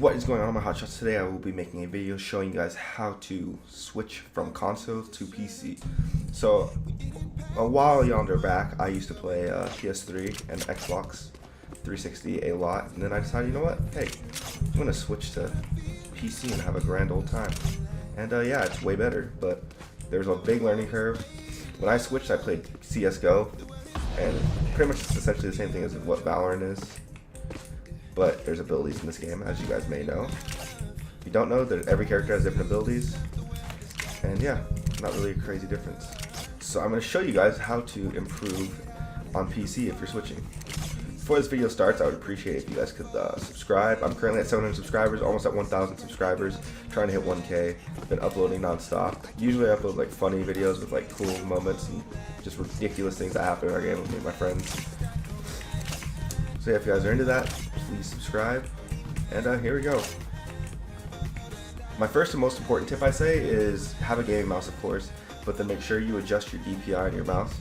What is going on my hotshots? Today I will be making a video showing you guys how to switch from console to PC. So a while yonder back I used to play PS3 and Xbox 360 a lot, and then I decided, you know what, hey, I'm gonna switch to PC and have a grand old time. And yeah, it's way better, but there's a big learning curve. When I switched, I played CSGO, and pretty much it's essentially the same thing as what Valorant is. But there's abilities in this game, as you guys may know. If you don't know, every character has different abilities. And yeah, not really a crazy difference. So I'm going to show you guys how to improve on PC if you're switching. Before this video starts, I would appreciate if you guys could subscribe. I'm currently at 700 subscribers, almost at 1,000 subscribers, trying to hit 1K. I've been uploading non-stop. Usually I upload like funny videos with like cool moments and just ridiculous things that happen in our game with me and my friends. So yeah, if you guys are into that, please subscribe. And here we go. My first and most important tip I say is have a gaming mouse, of course, but then make sure you adjust your DPI on your mouse.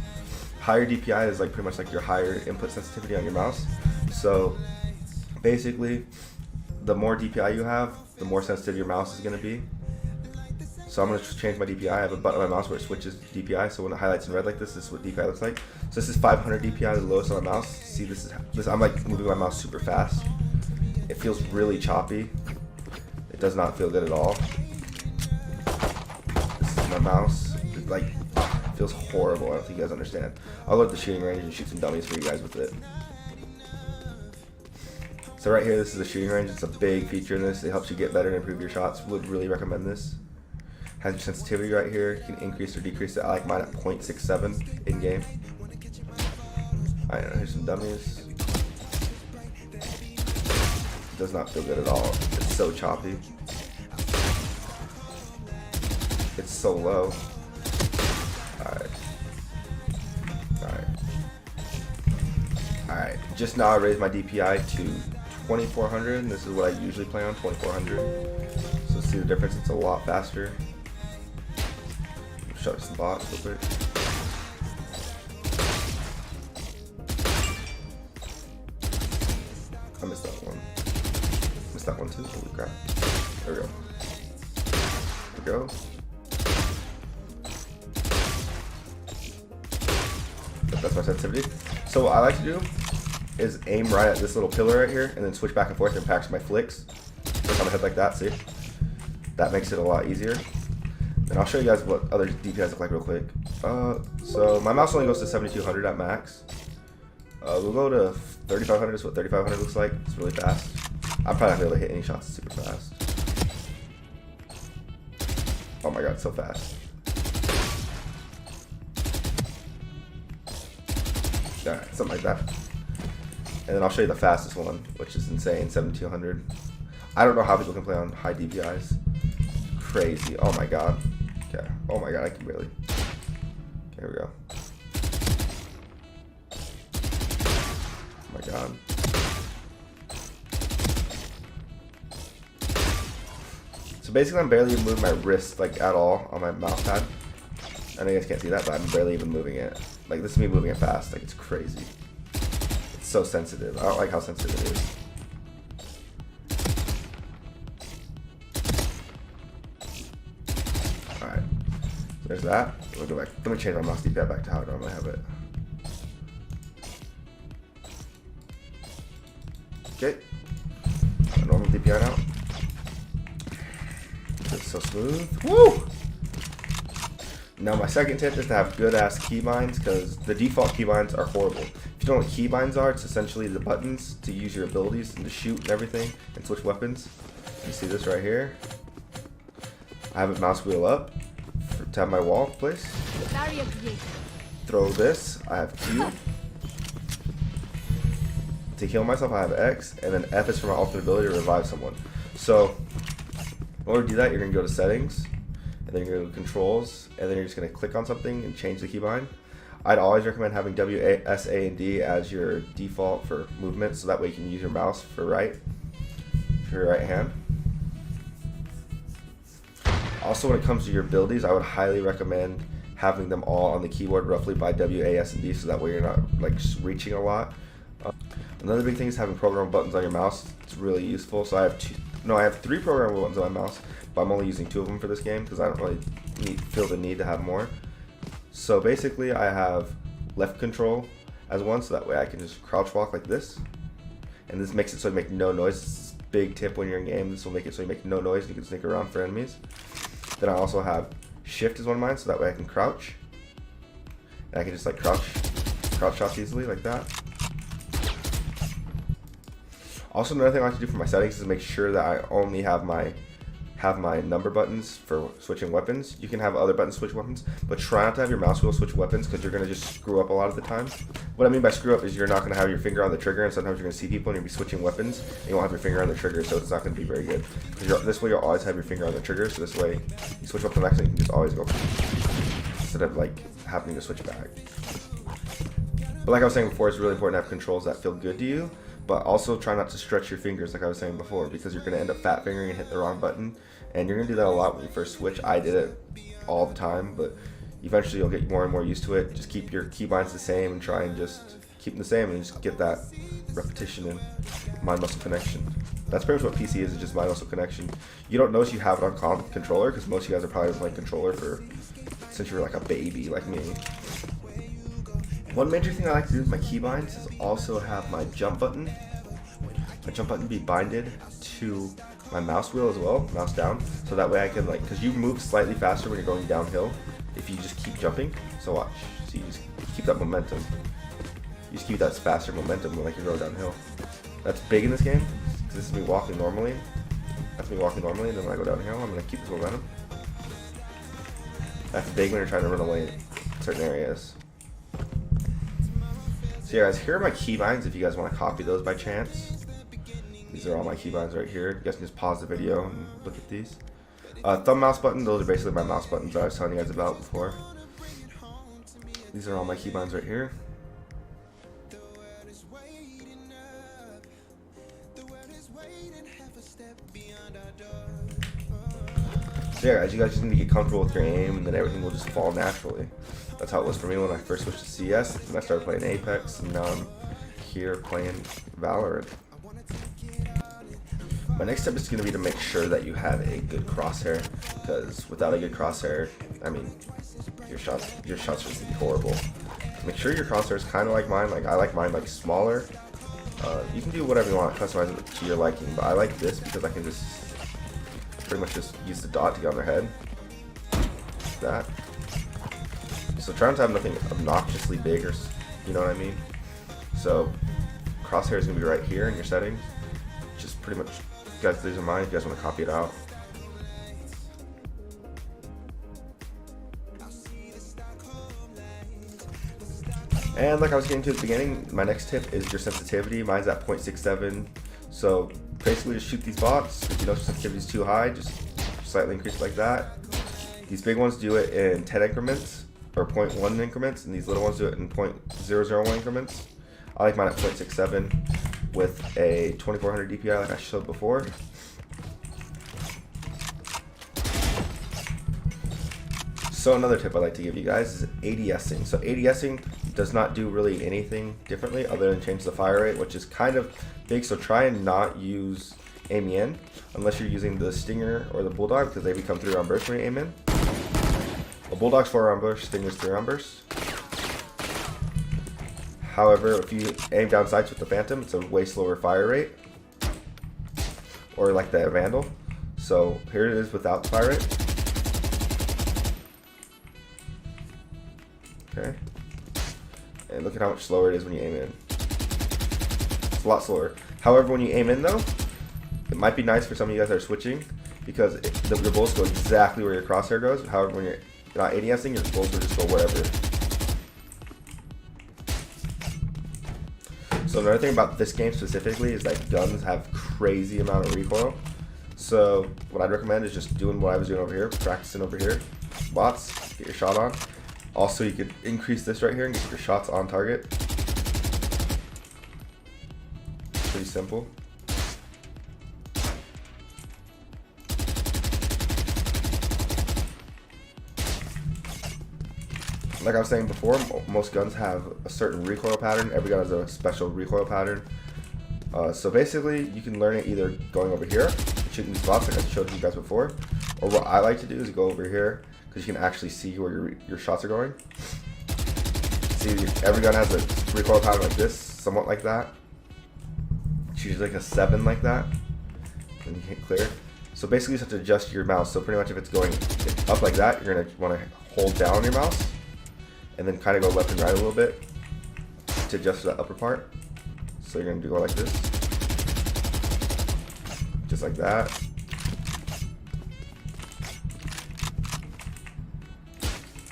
Higher DPI is like pretty much like your higher input sensitivity on your mouse. So basically, the more DPI you have, the more sensitive your mouse is going to be. So I'm going to change my DPI. I have a button on my mouse where it switches DPI, so when it highlights in red like this is what DPI looks like. So this is 500 DPI, the lowest on my mouse. See, this I'm like moving my mouse super fast. It feels really choppy. It does not feel good at all. This is my mouse. It like feels horrible. I don't think you guys understand. I'll go to the shooting range and shoot some dummies for you guys with it. So right here, this is the shooting range. It's a big feature in this. It helps you get better and improve your shots. Would really recommend this. Has your sensitivity right here. You can increase or decrease it. I like mine at 0.67 in game. Alright, here's some dummies. Does not feel good at all. It's so choppy. It's so low. Alright. Just now I raised my DPI to 2400, and this is what I usually play on, 2400. So see the difference? It's a lot faster. Shut up some bots real quick. I missed that one. Missed that one too. Holy crap. There we go. There we go. That's my sensitivity. So what I like to do is aim right at this little pillar right here and then switch back and forth and practice my flicks. Just on the head like that, see? That makes it a lot easier. And I'll show you guys what other DPIs look like real quick. So my mouse only goes to 7200 at max. We'll go to 3500, is what 3500 looks like. It's really fast. I'm probably not gonna be able to hit any shots super fast. Oh my god, so fast. Alright, something like that. And then I'll show you the fastest one, which is insane, 7200. I don't know how people can play on high DPIs. Crazy. Oh my god. Okay. Oh my god, I can barely. Okay, here we go. Oh my god. So basically I'm barely even moving my wrist like at all on my mouse pad. I know you guys can't see that, but I'm barely even moving it. Like this is me moving it fast, like it's crazy. It's so sensitive. I don't like how sensitive it is. Alright. So there's that. We'll go back. Let me change my mouse DPI back to how I normally have it. Okay. Normal DPI now. It's so smooth. Woo! Now my second tip is to have good ass keybinds, because the default keybinds are horrible. If you don't know what keybinds are, it's essentially the buttons to use your abilities and to shoot and everything and switch weapons. You see this right here. I have a mouse wheel up to have my wall place. Throw this. I have Q. To heal myself, I have X, and then F is for my ultimate ability to revive someone. So in order to do that, you're gonna go to settings. And then you're going to go to controls, and then you're just going to click on something and change the keybind. I'd always recommend having W, A, S, A, and D as your default for movement, so that way you can use your mouse for your right hand. Also, when it comes to your abilities, I would highly recommend having them all on the keyboard roughly by W, A, S, and D, so that way you're not like reaching a lot. Another big thing is having programmable buttons on your mouse. It's really useful. So I have No, I have 3 programmable buttons on my mouse, but I'm only using 2 of them for this game because I don't really feel the need to have more. So basically I have left control as one, so that way I can just crouch walk like this. And this makes it so you make no noise. This is a big tip when you're in game. This will make it so you make no noise and you can sneak around for enemies. Then I also have shift as one of mine, so that way I can crouch. And I can just like crouch shots easily like that. Also, another thing I like to do for my settings is make sure that I only have my number buttons for switching weapons. You can have other buttons switch weapons, but try not to have your mouse wheel switch weapons because you're going to just screw up a lot of the time. What I mean by screw up is you're not going to have your finger on the trigger, and sometimes you're going to see people and you'll be switching weapons and you won't have your finger on the trigger, so it's not going to be very good. This way you'll always have your finger on the trigger, so this way you switch up the next and you can just always go instead of like having to switch back. But like I was saying before, it's really important to have controls that feel good to you, but also try not to stretch your fingers like I was saying before, because you're going to end up fat fingering and hit the wrong button, and you're going to do that a lot when you first switch. I did it all the time, but eventually you'll get more and more used to it. Just keep your keybinds the same and try and just keep them the same and just get that repetition and mind-muscle connection. That's pretty much what PC is just mind-muscle connection. You don't notice you have it on controller because most of you guys are probably playing controller since you were like a baby like me. One major thing I like to do with my keybinds is also have my jump button. My jump button be binded to my mouse wheel as well, mouse down, so that way I can like, because you move slightly faster when you're going downhill if you just keep jumping. So watch, so you just keep that momentum. You just keep that faster momentum when like you're going downhill. That's big in this game, because this is me walking normally. That's me walking normally, and then when I go downhill, I'm gonna keep this momentum. That's big when you're trying to run away in certain areas. So yeah guys, here are my keybinds if you guys want to copy those by chance. These are all my keybinds right here. You guys can just pause the video and look at these. Thumb mouse button, those are basically my mouse buttons that I was telling you guys about before. These are all my keybinds right here. So yeah guys, you guys just need to get comfortable with your aim and then everything will just fall naturally. That's how it was for me when I first switched to CS, and I started playing Apex, and now I'm here playing Valorant. My next step is going to be to make sure that you have a good crosshair, because without a good crosshair, I mean, your shots are just going to be horrible. Make sure your crosshair is kind of like mine. Like I like mine like smaller. You can do whatever you want, customize it to your liking, but I like this because I can just pretty much just use the dot to get on their head. Like that. So try not to have nothing obnoxiously big, or you know what I mean. So crosshair is going to be right here in your settings. Just pretty much, guys, these are mine if you guys want to copy it out. And like I was getting to at the beginning, my next tip is your sensitivity. Mine's at 0.67. So basically just shoot these bots. If you know sensitivity is too high, just slightly increase it like that. These big ones do it in 10 increments or 0.1 increments, and these little ones do it in 0.001 increments. I like mine at 0.67 with a 2400 DPI like I showed before. So another tip I'd like to give you guys is ADSing. So ADSing does not do really anything differently other than change the fire rate, which is kind of big, so try and not use aiming in unless you're using the Stinger or the Bulldog, because they become 3-round bursts when you aim in. A Bulldog's 4-round burst, Stinger's 3-round burst. However, if you aim down sights with the Phantom, it's a way slower fire rate, or like the Vandal. So here it is without the fire rate. Okay, and look at how much slower it is when you aim in. It's a lot slower. However, when you aim in though, it might be nice for some of you guys that are switching, because your bullets go exactly where your crosshair goes. However, when you're not ADSing, your bullets will just go wherever. So another thing about this game specifically is that guns have crazy amount of recoil. So what I'd recommend is just doing what I was doing over here, practicing over here. Bots, get your shot on. Also, you could increase this right here and get your shots on target. Pretty simple. Like I was saying before, most guns have a certain recoil pattern. Every gun has a special recoil pattern. So basically, you can learn it either going over here, which shooting spots like I showed you guys before. Or what I like to do is go over here because you can actually see where your shots are going. See, every gun has a recoil pattern like this, somewhat like that. It's usually like a 7 like that. And you hit clear. So basically you just have to adjust your mouse. So pretty much if it's going up like that, you're going to want to hold down your mouse and then kind of go left and right a little bit to adjust that upper part. So you're going to go like this. Just like that.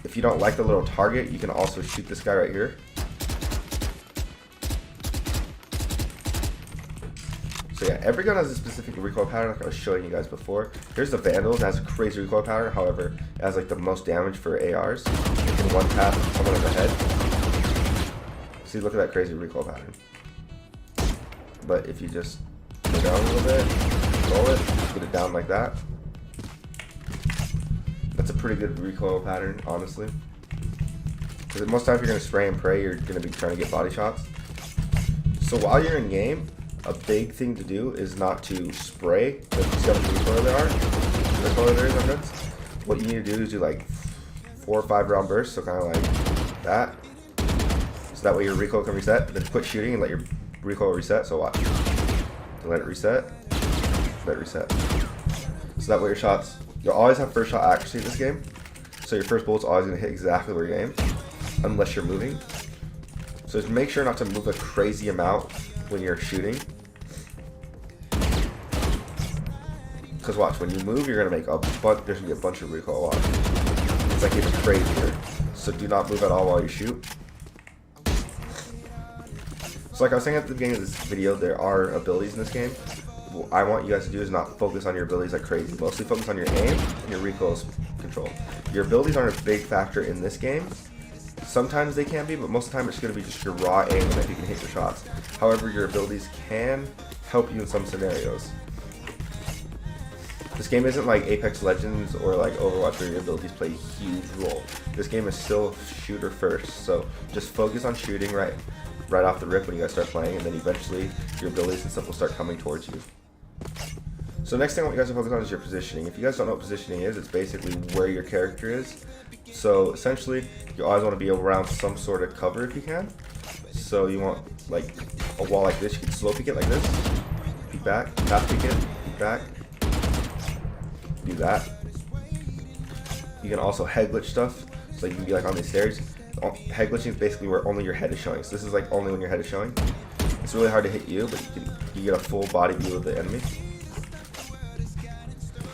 If you don't like the little target, you can also shoot this guy right here. So yeah, every gun has a specific recoil pattern like I was showing you guys before. Here's the Vandal, it has a crazy recoil pattern, however, it has like the most damage for ARs. You can one tap someone in the head. See, look at that crazy recoil pattern. But if you just go down a little bit, roll it, get it down like that. That's a pretty good recoil pattern, honestly. Because most times you're going to spray and pray, you're going to be trying to get body shots. So while you're in game, a big thing to do is not to spray. Like, see how much recoil there are? Recoil there is on guns. What you need to do is do like 4 or 5 round bursts, so kind of like that. So that way your recoil can reset. Then quit shooting and let your recoil reset. So watch. So let it reset. Let it reset. So that way your shots, you'll always have first shot accuracy in this game. So your first bullet's always going to hit exactly where you aim, unless you're moving. So just make sure not to move a crazy amount when you're shooting. Because watch, when you move, you're going to make a bunch, there's going to be a bunch of recoil. Watch. It's like even crazier. So do not move at all while you shoot. So like I was saying at the beginning of this video, there are abilities in this game. What I want you guys to do is not focus on your abilities like crazy. Mostly focus on your aim and your recoil control. Your abilities aren't a big factor in this game. Sometimes they can be, but most of the time it's going to be just your raw aim and that you can hit your shots. However, your abilities can help you in some scenarios. This game isn't like Apex Legends or like Overwatch where your abilities play a huge role. This game is still shooter first, so just focus on shooting right off the rip when you guys start playing, and then eventually your abilities and stuff will start coming towards you. So next thing I want you guys to focus on is your positioning. If you guys don't know what positioning is, it's basically where your character is. So essentially, you always want to be around some sort of cover if you can. So you want like a wall like this, you can slow peek it like this, peek back, half peek it, peek back, do that. You can also head glitch stuff, so you can be like on these stairs. Head glitching is basically where only your head is showing. So this is like only when your head is showing. It's really hard to hit you, but you get a full body view of the enemy.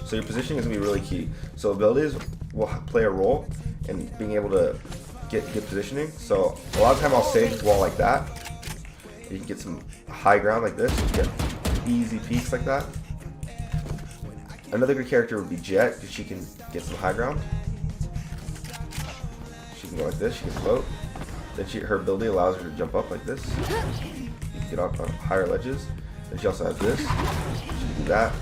So your positioning is going to be really key. So abilities will play a role in being able to get good positioning. So a lot of the time I'll stage the wall like that. You can get some high ground like this. You get easy peaks like that. Another good character would be Jet, because she can get some high ground. She can go like this, she can float. Then her ability allows her to jump up like this. You can get up on higher ledges. Then she also has this. She can do that.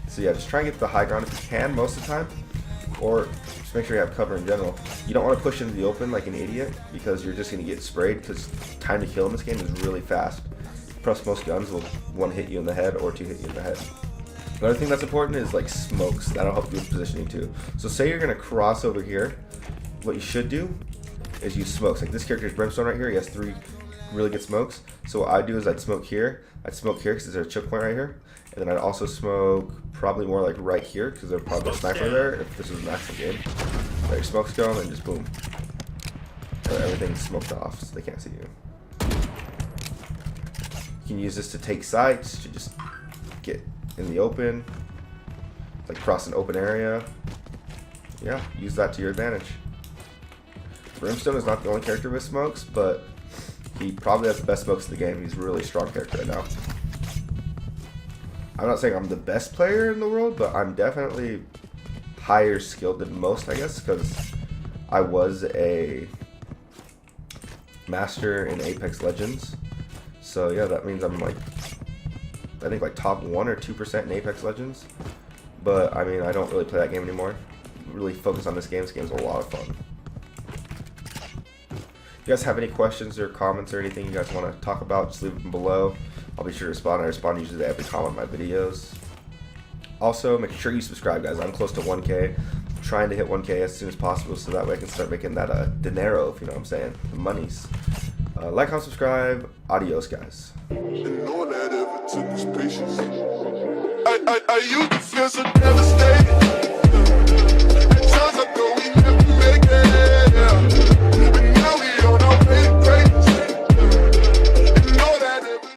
So yeah, just try and get the high ground if you can most of the time. Or just make sure you have cover in general. You don't want to push into the open like an idiot, because you're just going to get sprayed, because time to kill in this game is really fast. Plus most guns will 1 hit you in the head or 2 hit you in the head. Another thing that's important is like smokes. That'll help you with positioning too. So say you're going to cross over here. What you should do is use smokes. Like this character's Brimstone right here. He has 3 really good smokes. So what I'd do is I'd smoke here. I'd smoke here because there's a choke point right here. And then I'd also smoke probably more like right here because there's probably a sniper there if this was an actual game. Let your smokes go and then just boom. So everything's smoked off so they can't see you. You can use this to take sights, to just get in the open, like cross an open area. Yeah, use that to your advantage. Brimstone is not the only character with smokes, but he probably has the best smokes in the game. He's a really strong character right now. I'm not saying I'm the best player in the world, but I'm definitely higher skilled than most, I guess, because I was a master in Apex Legends. So yeah, that means I'm like, I think like top 1 or 2% in Apex Legends. But I mean, I don't really play that game anymore. Really focus on this game. This game's a lot of fun. you guys have any questions or comments or anything you guys want to talk about, just leave them below. I'll be sure to respond. I respond usually to every comment on my videos. Also, make sure you subscribe, guys. I'm close to 1K. I'm trying to hit 1K as soon as possible so that way I can start making that dinero, if you know what I'm saying, the monies. Like, comment, subscribe. Adios, guys. And no one had ever took his patience. I used to feel so devastated.